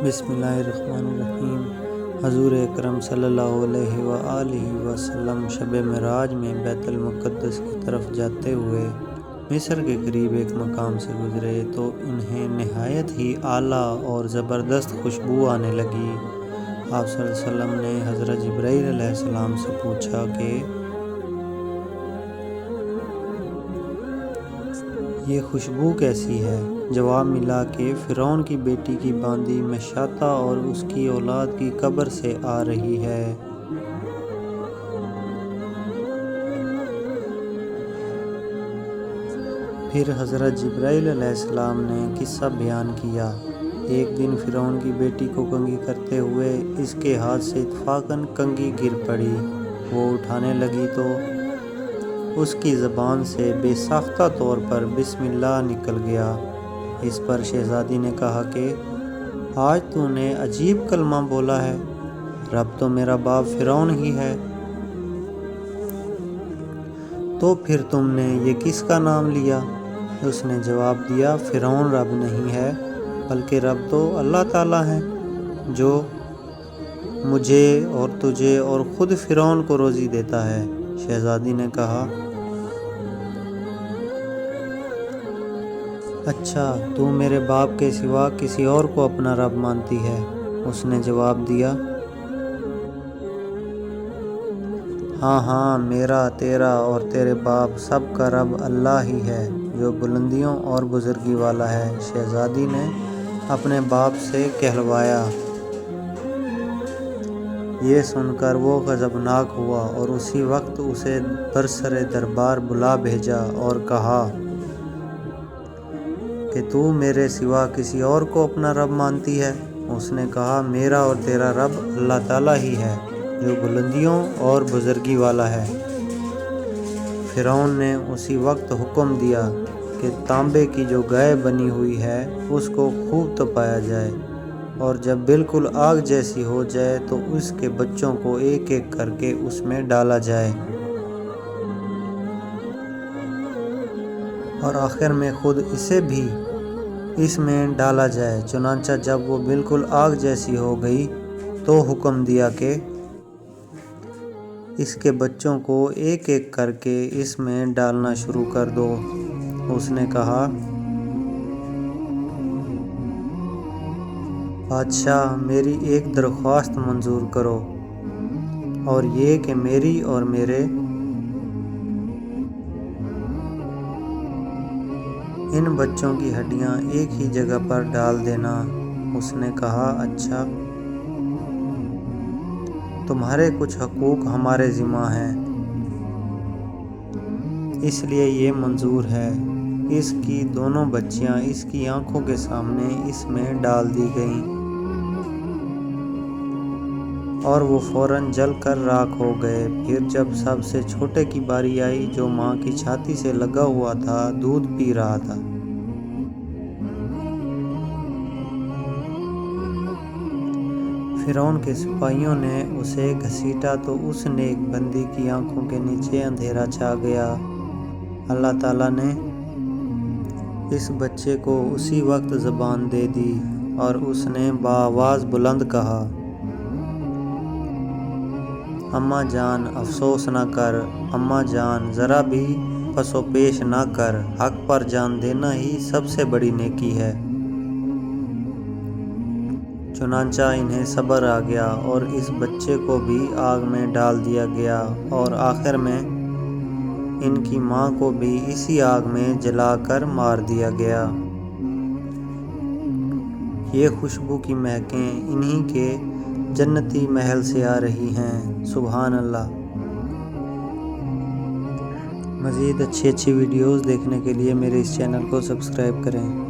बिस्मिल्लाहिर्रहमानिर्रहीम। हजूर अकरम सल्लल्लाहु अलैहि वआलिहि वसल्लम शब मेराज में बैतुल मुक़द्दस की तरफ जाते हुए मिस्र के करीब एक मकाम से गुजरे तो उन्हें नहायत ही आला और ज़बरदस्त खुशबू आने लगी। आप सल्लल्लाहु अलैहि वसल्लम ने हज़रत जिब्राईल अलैहिस्सलाम से पूछा कि ये खुशबू कैसी है? जवाब मिला कि फ़िरौन की बेटी की बांदी मशाता और उसकी औलाद की कब्र से आ रही है। फिर हज़रत जिब्राईल अलैहिस्सलाम ने किस्सा बयान किया। एक दिन फ़िरौन की बेटी को कंघी करते हुए इसके हाथ से इत्तफ़ाक़न कंघी गिर पड़ी। वो उठाने लगी तो उसकी ज़बान से बेसाख्ता तौर पर बिस्मिल्लाह निकल गया। इस पर शहज़ादी ने कहा कि आज तूने अजीब कलमा बोला है, रब तो मेरा बाप फ़िरौन ही है। तो फिर तुमने ये किसका नाम लिया? उसने जवाब दिया, फ़िरौन रब नहीं है, बल्कि रब तो अल्लाह ताला है, जो मुझे और तुझे और ख़ुद फ़िरौन को रोज़ी देता है। शहज़ादी ने कहा, अच्छा, तू मेरे बाप के सिवा किसी और को अपना रब मानती है? उसने जवाब दिया, हाँ हाँ, मेरा, तेरा और तेरे बाप सब का रब अल्लाह ही है, जो बुलंदियों और बुज़ुर्गी वाला है। शहज़ादी ने अपने बाप से कहलवाया। ये सुनकर वो गज़बनाक हुआ और उसी वक्त उसे बरसरे दरबार बुला भेजा और कहा कि तू मेरे सिवा किसी और को अपना रब मानती है? उसने कहा, मेरा और तेरा रब अल्लाह ताला ही है, जो बुलंदियों और बुज़ुर्गी वाला है। फ़िरौन ने उसी वक्त हुक्म दिया कि तांबे की जो गाय बनी हुई है उसको खूब तपाया जाए, और जब बिल्कुल आग जैसी हो जाए तो उसके बच्चों को एक एक करके उसमें डाला जाए और आखिर में खुद इसे भी इसमें डाला जाए। चुनांचा जब वो बिल्कुल आग जैसी हो गई तो हुक्म दिया कि इसके बच्चों को एक एक करके इसमें डालना शुरू कर दो। उसने कहा, बादशाह, मेरी एक दरख्वास्त मंजूर करो, और ये कि मेरी और मेरे इन बच्चों की हड्डियां एक ही जगह पर डाल देना। उसने कहा, अच्छा, तुम्हारे कुछ हकूक़ हमारे ज़िम्मा हैं, इसलिए ये मंजूर है। इसकी दोनों बच्चियां इसकी आंखों के सामने इसमें डाल दी गईं और वो फ़ौरन जल कर राख हो गए। फिर जब सबसे छोटे की बारी आई, जो माँ की छाती से लगा हुआ था, दूध पी रहा था, फ़िरौन के सिपाहियों ने उसे घसीटा तो उस नेक बंदी की आंखों के नीचे अंधेरा छा गया। अल्लाह ताला ने इस बच्चे को उसी वक्त ज़बान दे दी और उसने बाआवाज़ बुलंद कहा, अम्मा जान, अफसोस ना कर, अम्मा जान, ज़रा भी पसोपेश ना कर, हक पर जान देना ही सबसे बड़ी नेकी है। चुनांचा इन्हें सब्र आ गया और इस बच्चे को भी आग में डाल दिया गया और आखिर में इनकी माँ को भी इसी आग में जलाकर मार दिया गया। ये खुशबू की महकें इन्हीं के जन्नती महल से आ रही हैं। सुभान अल्लाह। मज़ीद अच्छी वीडियोज़ देखने के लिए मेरे इस चैनल को सब्सक्राइब करें।